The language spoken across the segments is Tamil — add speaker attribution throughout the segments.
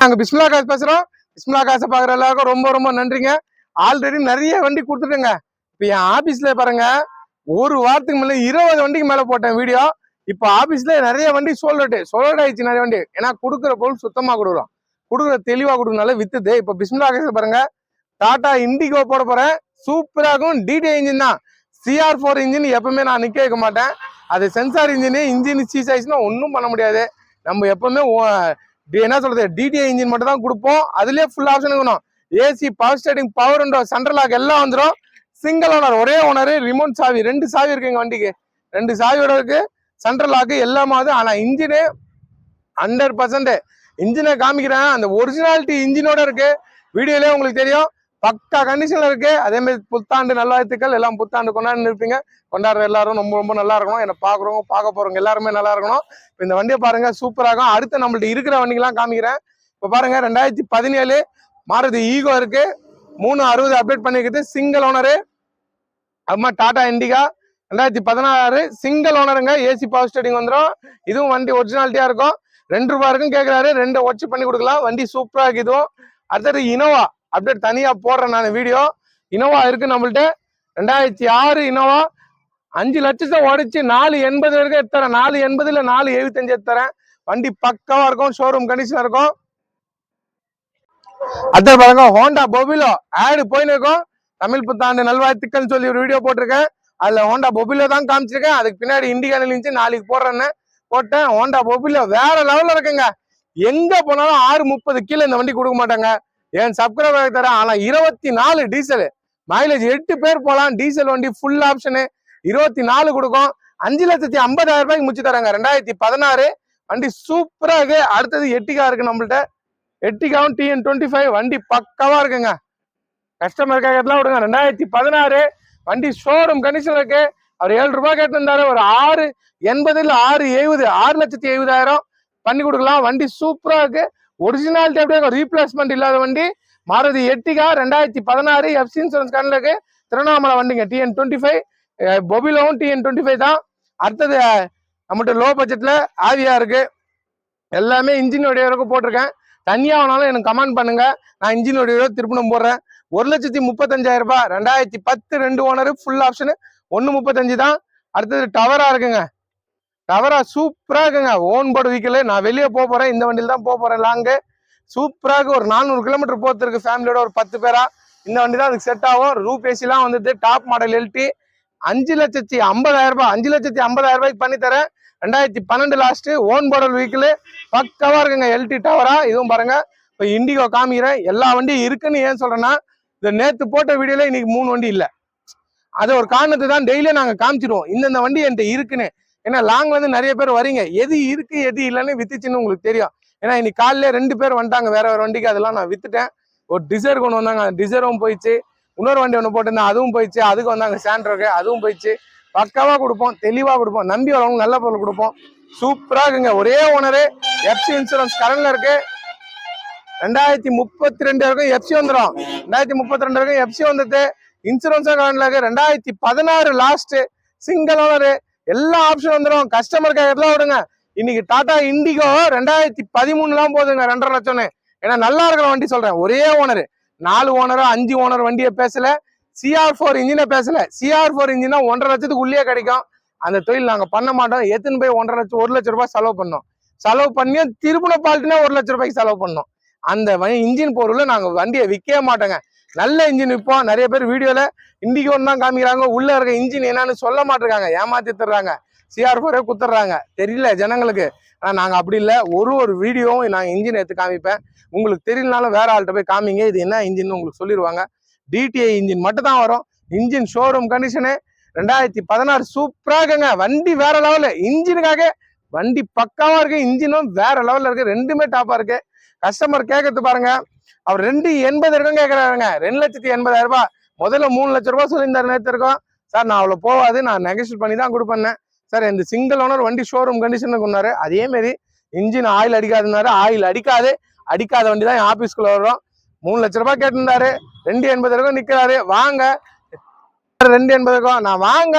Speaker 1: நாங்க பிஸ்மிலா காசு பேசுறோம். பிஸ்மிலா காசை பாக்குற எல்லாருக்கும் ரொம்ப ரொம்ப நன்றிங்க. ஆல்ரெடி நிறைய வண்டி கொடுத்துட்டுங்க. இப்ப என் ஆபீஸ்ல பாருங்க, ஒரு வாரத்துக்கு மேல 20 வண்டிக்கு மேல போட்டேன் வீடியோ. இப்ப ஆபீஸ்ல நிறைய வண்டி சோல்ட் ஆயிடுச்சு. நிறைய வண்டி ஏன்னா கொடுக்குற பொருள் சுத்தமா கொடுக்குறோம், கொடுக்குற தெளிவா கொடுக்கறதுனால வித்துது. இப்ப பிஸ்மிலா காசை பாருங்க, டாடா இண்டிகோ போட போறேன். சூப்பரா இருக்கும். டிடி இன்ஜின் தான். CR4 இன்ஜின் எப்பவுமே நான் நிக்க வைக்க மாட்டேன். அது சென்சார் இன்ஜின் சீஸ் ஆயிடுச்சுன்னா ஒன்றும் பண்ண முடியாது. நம்ம எப்பவுமே என்ன சொல்றது, டிடிஐ இன்ஜின் மட்டும் தான் கொடுப்போம். அதுலயே ஃபுல் ஆப்ஷன் இருக்கணும். AC, power steering, power window, central lock எல்லாம் வந்துடும். சிங்கிள் ஓனர், ஒரே ஓனர், ரிமோட் சாவி, 2 சாவி இருக்கு எங்க வண்டிக்கு. 2 சாவியோட இருக்கு. சென்ட்ரல் லாக் எல்லாமாவது. ஆனா இன்ஜினு 100% இன்ஜினை காமிக்கிறேன். அந்த ஒரிஜினாலிட்டி இன்ஜினோட இருக்கு. வீடியோலயே உங்களுக்கு தெரியும். பக்கா கண்டிஷன்ல இருக்கு. அதே மாதிரி புத்தாண்டு நல்வாழ்த்துக்கள். எல்லாம் புத்தாண்டு கொண்டாடி இருப்பீங்க. கொண்டாடுற எல்லாரும் ரொம்ப ரொம்ப நல்லா இருக்கணும். என்ன பாக்குறவங்க பார்க்க போறவங்க எல்லாருமே நல்லா இருக்கணும். இந்த வண்டியை பாருங்க, சூப்பரா இருக்கும். அடுத்து நம்மள்ட்ட இருக்கிற வண்டிகள்லாம் காமிக்கிறேன். இப்ப பாருங்க, 2017 மாருதி ஈகோ இருக்கு. 360 அப்டேட் பண்ணிக்கிறது. Single owner. அம்மா டாடா இண்டிகா 2016 சிங்கிள் ஓனருங்க. ஏசி பவர் ஸ்டேரிங் வந்துடும். இதுவும் வண்டி ஒரிஜினாலிட்டியா இருக்கும். 2 ரூபாய் இருக்கும் கேட்கிறாரு. 2 ஒச்சு பண்ணி கொடுக்கலாம். வண்டி சூப்பரா இருக்கு. இதுவும் அடுத்தது இனோவா அப்டேட் தனியா போடுறேன் நான் வீடியோ. இனோவா இருக்கு நம்மள்ட்ட. 2006 இனோவா 5 லட்சத்தை உடைச்சு 480 வரைக்கும் எடுத்துறேன். 480 இல்ல 475 எடுத்துறேன். வண்டி பக்காவா இருக்கும். ஷோரூம் கண்டிஷனா இருக்கும். அடுத்த பாருங்க, ஹோண்டா பொபிலோ ஆடு போயின்னு இருக்கும். தமிழ் புத்தாண்டு நல்வாழ்த்துக்கள் சொல்லி ஒரு வீடியோ போட்டிருக்கேன். அதுல ஹோண்டா பொபிலோ தான் காமிச்சிருக்கேன். அதுக்கு பின்னாடி இண்டிகா இருந்துச்சு. நாளைக்கு போடுறேன்னு போட்டேன். ஹோண்டா பொபிலோ வேற லெவல்ல இருக்குங்க. எங்க போனாலும் 630 கீழே இந்த வண்டி கொடுக்க மாட்டாங்க. என் சப்ஸ்கிரைபர் தரேன். ஆனா 24 டீசல் மைலேஜ் 8 பேர் போலாம். டீசல் வண்டி ஃபுல் ஆப்ஷனு 24 கொடுக்கும். 5,50,000 ரூபாய்க்கு முடிச்சு தராங்க. 2016 வண்டி சூப்பரா இருக்கு. அடுத்தது எட்டிகா இருக்கு நம்மள்ட்ட. எட்டிகாவும் TN25 வண்டி பக்காவா இருக்குங்க. கஸ்டமர் கேட்கறதுலாம் விடுங்க. 2016 வண்டி ஷோரூம் கண்டிஷன் இருக்கு. அவர் 7 ரூபாய் கேட்டிருந்தாரு. ஒரு 680 இல்ல 670 6,70,000 பண்ணி கொடுக்கலாம். வண்டி சூப்பரா இருக்கு. ஒரிஜினாலிட்டி அப்படியே ரீப்ளேஸ்மெண்ட் இல்லாத வண்டி. மாருதி எட்டிகா 2016 FC இன்சூரன்ஸ் கார்டுல இருக்கு. திருவண்ணாமலை வண்டிங்க. TN25 பொபிலோவும் TN25 தான். அடுத்தது நம்மகிட்ட லோ பட்ஜெட்ல ஆவியா இருக்கு. எல்லாமே இன்ஜின் வடிவ போட்டிருக்கேன். தனியா வேணாலும் எனக்கு கமெண்ட் பண்ணுங்க. நான் இன்ஜின் வடிவ திருப்பணம் போடுறேன். 1,35,000 ரூபாய். 2010 2 ஓனர் ஃபுல் ஆப்ஷன் 135 தான். அடுத்தது டவரா இருக்குங்க. டவரா சூப்பரா இருக்குங்க. Own board vehicle. நான் வெளியே போறேன். இந்த வண்டியில தான் போறேன். லாங்கு சூப்பரா இருக்கு. ஒரு 400 கிலோமீட்டர் போறது இருக்கு ஃபேமிலியோட. ஒரு 10 பேரா இந்த வண்டி தான் அதுக்கு செட் ஆகும். ரூப் ஏசிலாம் வந்துட்டு டாப் மாடல் LT 5,50,000 ரூபாய். 5,50,000 ரூபாய்க்கு பண்ணி தரேன். 2012 லாஸ்ட் ஓன் போர்டர் வீக்கில் பக்கவா இருக்குங்க. LT டவரா. இதுவும் பாருங்க. இப்போ இண்டிகோ காமிக்கிறேன். எல்லா வண்டியும் இருக்குன்னு ஏன் சொல்றேன்னா, இந்த நேத்து போட்ட வீடியோல இன்னைக்கு 3 வண்டி இல்லை. அது ஒரு காரணத்தை தான் டெய்லியும் நாங்க காமிச்சிருவோம். இந்த வண்டி என்கிட்ட இருக்குன்னு. ஏன்னா லாங்ல இருந்து நிறைய பேர் வரீங்க. எது இருக்கு எது இல்லைன்னு வித்துச்சுன்னு உங்களுக்கு தெரியும். ஏன்னா இன்னைக்கு காலையில 2 பேர் வந்துட்டாங்க வேற வேற வண்டிக்கு. அதெல்லாம் நான் வித்துட்டேன். ஒரு டிசைர் கொண்டு வந்தாங்க. டிசைரும் போயிடுச்சு. இன்னொரு வண்டி ஒன்று போட்டிருந்தேன், அதுவும் போயிடுச்சு. அதுக்கு வந்தாங்க சாண்ட்ரோக்கு, அதுவும் போயிடுச்சு. பக்காவா கொடுப்போம், தெளிவா கொடுப்போம். நம்பி வரவங்க நல்ல பொருள் கொடுப்போம். சூப்பரா இருக்குங்க. ஒரே ஓனரு. FC இன்சூரன்ஸ் கரண்ட்ல இருக்கு. 2032 வரைக்கும் FC வந்துடும். 2032 வரைக்கும் FC வந்துட்டு இன்சூரன்ஸா கரண்ட்ல இருக்கு. 2016 லாஸ்ட் சிங்கிள் ஓனரு. எல்லா ஆப்ஷன் வந்துடும். கஸ்டமர் கேட்கறதுலாம் விடுங்க. இன்னைக்கு டாடா இண்டிகோ 2013 போகுதுங்க. 2.5 லட்சம்னு. ஏன்னா நல்லா இருக்கிற வண்டி சொல்றேன். ஒரே ஓனரு. 4 ஓனரோ 5 ஓனர் வண்டியை பேசல. CR4 இன்ஜினை பேசல. CR4 இன்ஜினா 1.5 லட்சத்துக்கு உள்ளே கிடைக்கும். அந்த தொழில் நாங்க பண்ண மாட்டோம். எத்தனை போய் 1 லட்சம் ரூபாய் செலவு பண்ணோம். செலவு பண்ணியும் திருப்பண பால்ட்டுனா 1 லட்சம் ரூபாய்க்கு செலவு பண்ணோம். அந்த இன்ஜின் பொருளை நாங்க வண்டியை விற்கவே மாட்டோங்க. நல்ல இன்ஜின் விற்போம். நிறைய பேர் வீடியோல இண்டிகோன்னு தான் காமிக்கிறாங்க. உள்ள இருக்க இன்ஜின் என்னன்னு சொல்ல மாட்டிருக்காங்க. ஏமாத்தி தர்றாங்க. CR4 குத்துறாங்க. தெரியல ஜனங்களுக்கு. ஆனா நாங்க அப்படி இல்லை. ஒரு வீடியோவும் நாங்க இன்ஜின் எடுத்து காமிப்பேன். உங்களுக்கு தெரியலனாலும் வேற ஆள்கிட்ட போய் காமிங்க. இது என்ன இன்ஜின் உங்களுக்கு சொல்லிடுவாங்க. DTI இன்ஜின் மட்டும் தான் வரும். Engine showroom condition. 2016 சூப்பரா இருக்குங்க. வண்டி வேற லெவலு. இன்ஜினுக்காக வண்டி பக்காவா இருக்கு. இன்ஜினும் வேற லெவல்ல இருக்கு. ரெண்டுமே டாப்பா இருக்கு. கஸ்டமர் கேட்கறது பாருங்க. அவர் 280 இருக்கும் கேட்கறாருங்க. 2,80,000 ரூபாய். முதல்ல 3 லட்சம் ரூபாய் சொல்லியிருந்தாரு நேற்று இருக்கும். சார் நான் அவ்வளவு போவாது, நான் நெகோஷியேட் பண்ணி தான் கொடுப்பேன் சார். இந்த சிங்கிள் ஓனர் வண்டி ஷோரூம் கண்டிஷன் கொண்டாரு. அதே மாதிரி இன்ஜின் ஆயில் அடிக்காதுன்னாரு. ஆயில் அடிக்காத வண்டி தான் என் ஆபீஸ்க்குள்ள வரும். 3 லட்சம் ரூபாய் கேட்டிருந்தாரு. 280 இருக்கும் நிக்கிறாரு. வாங்க 280 இருக்கும். நான் வாங்க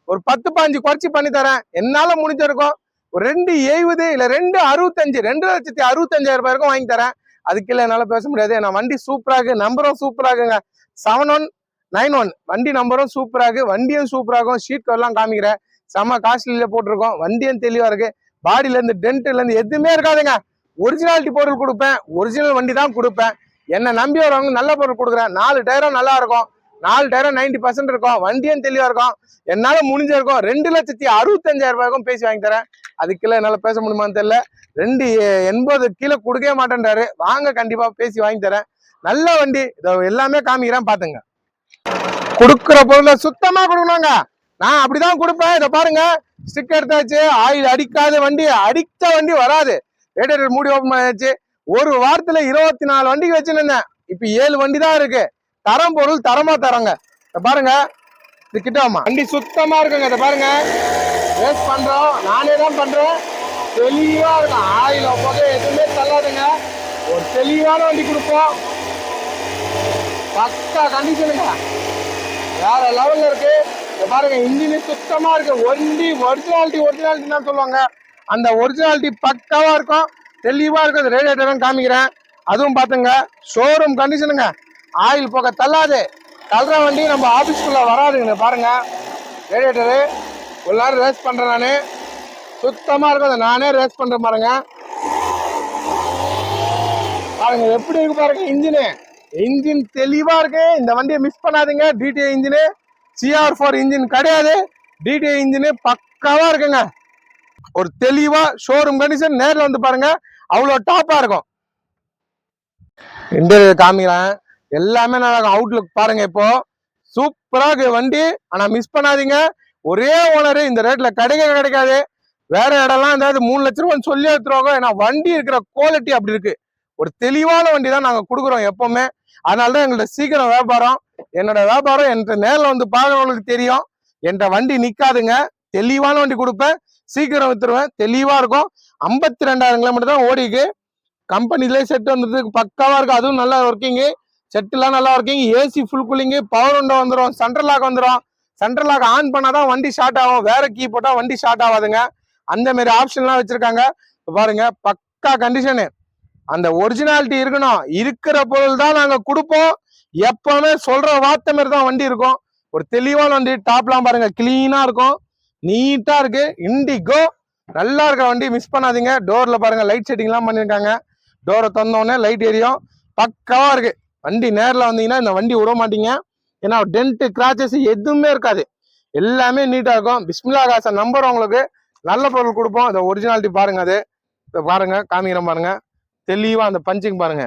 Speaker 1: ஒரு 10-15 குறைச்சி பண்ணி தரேன். என்னால முடிஞ்சிருக்கும். ஒரு 270 இல்ல 265 2,65,000 ரூபாய் இருக்கும் வாங்கி தரேன். அதுக்கு என்னால பேச முடியாது. ஏன்னா வண்டி சூப்பரா இருக்கு, நம்பரும் சூப்பரா இருக்குங்க. 7191 வண்டி நம்பரும் சூப்பரா இருக்கு, வண்டியும் சூப்பரா இருக்கும். ஷீட் கவர்லாம் காமிக்கிறேன், செம்ம காஸ்ட்லியில போட்டிருக்கோம். வண்டியும் தெளிவா இருக்கு, பாடியில இருந்து டென்ட்ல இருந்து எதுவுமே இருக்காதுங்க. ஒரிஜினாலிட்டி பொருள் கொடுப்பேன், ஒரிஜினல் வண்டி தான் கொடுப்பேன். என்ன நம்பி வரவங்க நல்ல பொருள் கொடுக்குறேன். 4 டயரும் நல்லா இருக்கும், 4 டயரும் 90% இருக்கும், வண்டியும் தெளிவா இருக்கும். என்னால முடிஞ்சிருக்கும் 2,65,000 ரூபாய்க்கும் பேசி வாங்கி தரேன். அதுக்குள்ள என்னால பேச முடியுமான்னு தெரியல. 280 கீழே கொடுக்கவே மாட்டேன்றாரு. வாங்க, கண்டிப்பா பேசி வாங்கி தரேன். நல்ல வண்டி, இதை எல்லாமே காமிக்கிறேன் பாத்துங்க. கொடுக்குற பொருளை சுத்தமா கொடுக்கணுங்க, நான் அப்படிதான் கொடுப்பேன். இதை பாருங்க, ஸ்டிக் எடுத்தாச்சு, ஆயில் அடிக்காத வண்டி, அடித்த வண்டி வராது. ரேடியேட்டர் மூடி ஓப்பன் பண்ணியாச்சு. ஒரு வாரத்துல 24 வண்டிக்கு வச்சுருந்தேன், இப்ப 7 வண்டி தான் இருக்கு. தரம் பொருள் தரமா தரங்க. பாருங்க, இது கிட்டமா வண்டி சுத்தமா இருக்குங்க. இதை பாருங்க, ரேஸ் பண்றோம், நானே தான் பண்றேன். தெளிவா இருக்கும், ஆயில் போக எதுவுமே தள்ளாதுங்க. ஒரு தெளிவான வண்டி கொடுப்போம், பக்கா கண்டிஷனுங்க, வேற லெவல்ல இருக்கு. பாருங்க, இன்ஜின் சுத்தமா இருக்கு. வண்டி ஒரிஜினாலிட்டி தான் சொல்லுவாங்க, அந்த ஒரிஜினாலிட்டி பக்காவா இருக்கும், தெளிவா இருக்கும். ரேடியேட்டரும் காமிக்கிறேன், அதுவும் பாத்துங்க. ஷோரூம் கண்டிஷனுங்க, ஆயில் போக தள்ளாது. தள்ளுற வண்டி நம்ம ஆபீஸ்க்குள்ள வராதுங்க. பாருங்க, ரேடியேட்டரு ஒரு நேரம் ரேஸ் பண்றேன் நானு, சுத்தமா இருக்கும். நானே ரேஸ் பண்றேன் பாருங்க. பாருங்க எப்படி இருக்கு பாருங்க, இன்ஜின் தெளிவா இருக்கு. இந்த வண்டியை மிஸ் பண்ணாதீங்க. டிடிஐ இன்ஜின், CR4 இன்ஜின் கிடையாது, டிடிஐ இன்ஜின் பக்காவா இருக்குங்க. ஒரு தெளிவா ஷோரூம் கண்டிஷன், நேர்ல வந்து பாருங்க, அவ்வளவு டாப்பா இருக்கும். இன்டீரியர் காமிக்கிறேன், எல்லாமே நல்லா அவுட்லுக் பாருங்க. இப்போ சூப்பரா இருக்கு வண்டி, ஆனா மிஸ் பண்ணாதீங்க. ஒரே ஓனர், இந்த ரேட்ல கிடைக்காது. வேற இடம்லாம் ஏதாவது 3 லட்ச ரூபான்னு சொல்லி எடுத்துருவாங்க. ஏன்னா வண்டி இருக்கிற குவாலிட்டி அப்படி இருக்கு. ஒரு தெளிவான வண்டி தான் நாங்க கொடுக்குறோம் எப்பவுமே. அதனாலதான் எங்கள்ட்ட சீக்கிரம் வியாபாரம். என்னோட வியாபாரம் என்கிட்ட நேரில் வந்து பாக்குறவங்களுக்கு தெரியும். என்கிட்ட வண்டி நிக்காதுங்க, தெளிவான வண்டி கொடுப்பேன், சீக்கிரம் வித்துருவேன், தெளிவா இருக்கும். 52,000 கிலோமீட்டர் தான் ஓடிக்கு. கம்பெனிலே செட் வந்ததுக்கு பக்காவா இருக்கு, அதுவும் நல்லா ஒர்க்கிங்கு. செட்டுலாம் நல்லா working, AC full cooling, power window வந்துடும், சென்ட்ரல் லாக் வந்துடும். சென்ட்ரல் லாக் ஆன் பண்ணாதான் வண்டி ஸ்டார்ட் ஆகும், வேற கீ போட்டா வண்டி ஸ்டார்ட் ஆகாதுங்க. அந்த மாதிரி ஆப்ஷன்லாம் வச்சிருக்காங்க. பாருங்க, பக்கா கண்டிஷனு. அந்த ஒரிஜினாலிட்டி இருக்கணும், இருக்கிற பொருள் தான் நாங்க கொடுப்போம். எப்பவுமே சொல்ற வார்த்தை மாதிரி தான் வண்டி இருக்கும். ஒரு தெளிவான வண்டி, டாப்லாம் பாருங்க கிளீனா இருக்கும், நீட்டா இருக்கு. இண்டிகோ நல்லா இருக்க வண்டி, மிஸ் பண்ணாதீங்க. டோர்ல பாருங்க லைட் செட்டிங் எல்லாம் பண்ணிருக்காங்க, டோரை திறந்தோடனே லைட் எரியும், பக்காவா இருக்கு வண்டி. நேரில் வந்தீங்கன்னா இந்த வண்டி விட மாட்டீங்க, ஏன்னா டென்ட் கிராச்சஸ் எதுவுமே இருக்காது, எல்லாமே நீட்டா இருக்கும். பிஸ்மில்லா காசை நம்பர் உங்களுக்கு நல்ல பொருள் கொடுப்போம். இந்த ஒரிஜினாலிட்டி பாருங்க, அது பாருங்க காமிக்கிறேன் பாருங்க, தெளிவா அந்த பஞ்சிங் பாருங்க.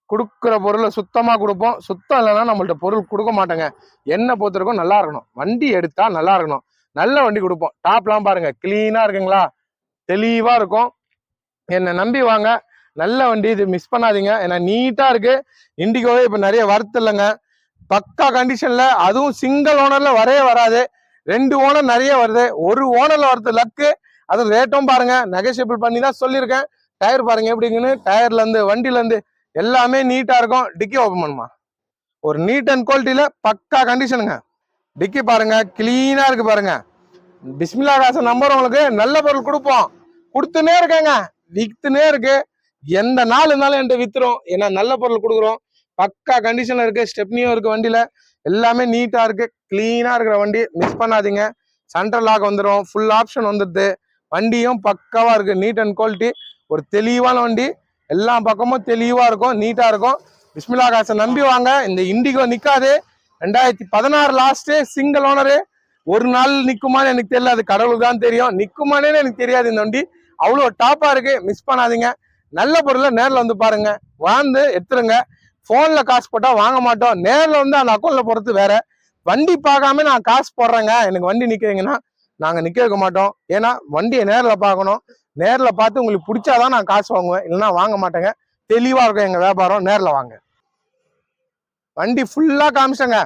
Speaker 1: கொடுக்குற பொருளை சுத்தமா கொடுப்போம், சுத்தம் இல்லைன்னா நம்மள்ட்ட பொருள் கொடுக்க மாட்டேங்க. என்ன பொறுத்திருக்கும், நல்லா இருக்கணும், வண்டி எடுத்தா நல்லா இருக்கணும், நல்ல வண்டி கொடுப்போம். டாப்லாம் பாருங்க கிளீனா இருக்குங்களா, தெளிவா இருக்கும். என்னை நம்பி வாங்க, நல்ல வண்டி, இது மிஸ் பண்ணாதீங்க. ஏன்னா நீட்டா இருக்கு. இண்டிகோவே இப்ப நிறைய வருது இல்லைங்க, பக்கா கண்டிஷன்ல, அதுவும் சிங்கிள் ஓனர்ல வரவே வராது. 2 ஓனர் நிறைய வருது, ஒரு ஓனர்ல வருது லக்கு. அது ரேட்டும் பாருங்க நெகோஷியபிள் பண்ணி தான் சொல்லியிருக்கேன். டயர் பாருங்க எப்படிங்கன்னு, டயர்ல இருந்து வண்டில இருந்து எல்லாமே நீட்டா இருக்கும். டிக்கி ஓபன் பண்ணுமா, ஒரு நீட் அண்ட் குவாலிட்டியில பக்கா கண்டிஷனுங்க. டிக்கி பாருங்க கிளீனா இருக்கு பாருங்க. பிஸ்மில்லா காசு நம்பர் உங்களுக்கு நல்ல பொருள் கொடுப்போம், கொடுத்துனே இருக்கேங்க, வித்துனே இருக்கு. எந்த நாள் இருந்தாலும் என்கிட்ட வித்துரும், ஏன்னா நல்ல பொருள் கொடுக்குறோம். பக்கா கண்டிஷன்ல இருக்கு, ஸ்டெப்னியும் இருக்கு வண்டியில, எல்லாமே நீட்டா இருக்கு, கிளீனா இருக்கிற வண்டி, மிஸ் பண்ணாதீங்க. சென்ட்ரல் லாக் வந்துடும், ஃபுல் ஆப்ஷன் வந்துடுது, வண்டியும் பக்காவா இருக்கு, நீட் அண்ட் குவாலிட்டி. ஒரு தெளிவான வண்டி, எல்லா பக்கமும் தெளிவா இருக்கும், நீட்டா இருக்கும். பிஸ்மில்லா காசை நம்பி வாங்க. இந்த இண்டிகோ நிக்காது, 2016 லாஸ்ட் சிங்கிள் ஓனரு. ஒரு நாள் நிக்குமான்னு எனக்கு தெரியல, அது கடவுளுக்கு தான் தெரியும். நிக்குமானே எனக்கு தெரியாது. இந்த வண்டி அவ்வளோ டாப்பா இருக்கு, மிஸ் பண்ணாதீங்க. நல்ல பொருளை நேரில் வந்து பாருங்க, வந்து எடுத்துருங்க. போன்ல காசு போட்டா வாங்க மாட்டோம், நேர்ல வந்து அந்த அக்கௌண்ட்ல போறது வேற. வண்டி பார்க்காம நான் காசு போடுறேங்க, எனக்கு வண்டி நிக்கிறீங்கன்னா நாங்க நிக்க வைக்க மாட்டோம். ஏன்னா வண்டியை நேர்ல பார்க்கணும், நேர்ல பார்த்து உங்களுக்கு பிடிச்சாதான் நான் காசு வாங்குவேன், இல்லைன்னா வாங்க மாட்டேங்க. தெளிவா இருக்கும் எங்க வியாபாரம், நேர்ல வாங்க. வண்டி ஃபுல்லா காமிச்சங்க,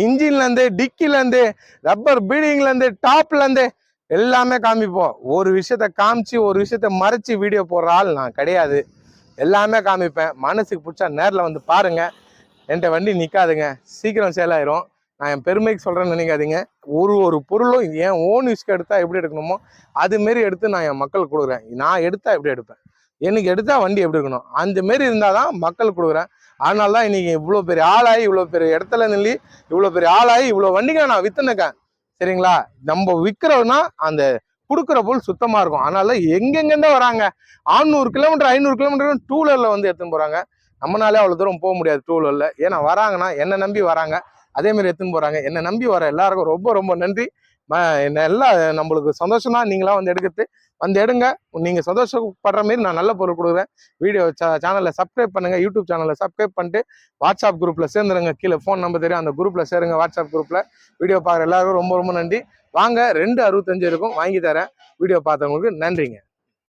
Speaker 1: இன்ஜின்ல இருந்து, டிக்கில இருந்து, ரப்பர் பீடிங்ல இருந்து, டாப்ல இருந்து எல்லாமே காமிப்போம். ஒரு விஷயத்த காமிச்சு ஒரு விஷயத்த மறைச்சு வீடியோ போடுற ஆள் நான் கிடையாது, எல்லாமே காமிப்பேன். மனசுக்கு பிடிச்சா நேரில் வந்து பாருங்க. என்கிட்ட வண்டி நிற்காதுங்க, சீக்கிரம் சேல் ஆயிரும். நான் என் பெருமைக்கு சொல்கிறேன்னு நினைக்காதீங்க. ஒரு பொருளும் என் ஓன் யூஸ்க்கு எடுத்தால் எப்படி எடுக்கணுமோ அதுமாரி எடுத்து நான் என் மக்களுக்கு கொடுக்குறேன். நான் எடுத்தால் எப்படி எடுப்பேன், எனக்கு எடுத்தா வண்டி எப்படி இருக்கணும் அந்த மாரி இருந்தாதான் மக்கள் கொடுக்குறேன். அதனாலதான் இன்னைக்கு இவ்வளவு பெரிய ஆளாகி இவ்வளவு பெரிய இடத்துல நில்லி இவ்வளவு பெரிய ஆளாகி இவ்வளவு வண்டிகளை நான் வித்துனுக்கேன். சரிங்களா? நம்ம விற்கிறோம்னா அந்த கொடுக்குற பொருள் சுத்தமா இருக்கும். அதனால எங்கெங்கன்னு வராங்க 600 கிலோமீட்டர் 500 கிலோமீட்டர் டூ வீலர்ல வந்து எடுத்துன்னு போறாங்க. நம்மளாலே அவ்வளவு தூரம் போக முடியாது டூ வீலர்ல. ஏன்னா வராங்கன்னா என்ன நம்பி வராங்க, அதே மாதிரி எடுத்துன்னு போறாங்க. என்ன நம்பி வர எல்லாருக்கும் ரொம்ப ரொம்ப நன்றி. எல்லாம் நம்மளுக்கு சந்தோஷம் தான் நீங்களா வந்து எடுக்கிறது. வந்து எடுங்க. நீங்க சந்தோஷப்படுற மாதிரி நான் நல்ல பொருள் கொடுக்குறேன். வீடியோ சேனலை சப்ஸ்கிரைப் பண்ணுங்க. யூடியூப் சேனலை சப்ஸ்கிரைப் பண்ணிட்டு வாட்ஸ்அப் குரூப்ல சேர்ந்துருங்க. கீழே ஃபோன் நம்பர் தெரியும், அந்த குரூப்ல சேருங்க. வாட்ஸ்அப் குரூப்ல வீடியோ பார்க்குற எல்லாருக்கும் ரொம்ப ரொம்ப நன்றி. வாங்க 265 இருக்கும், வாங்கி தரேன். வீடியோ பார்த்தவங்களுக்கு நன்றிங்க.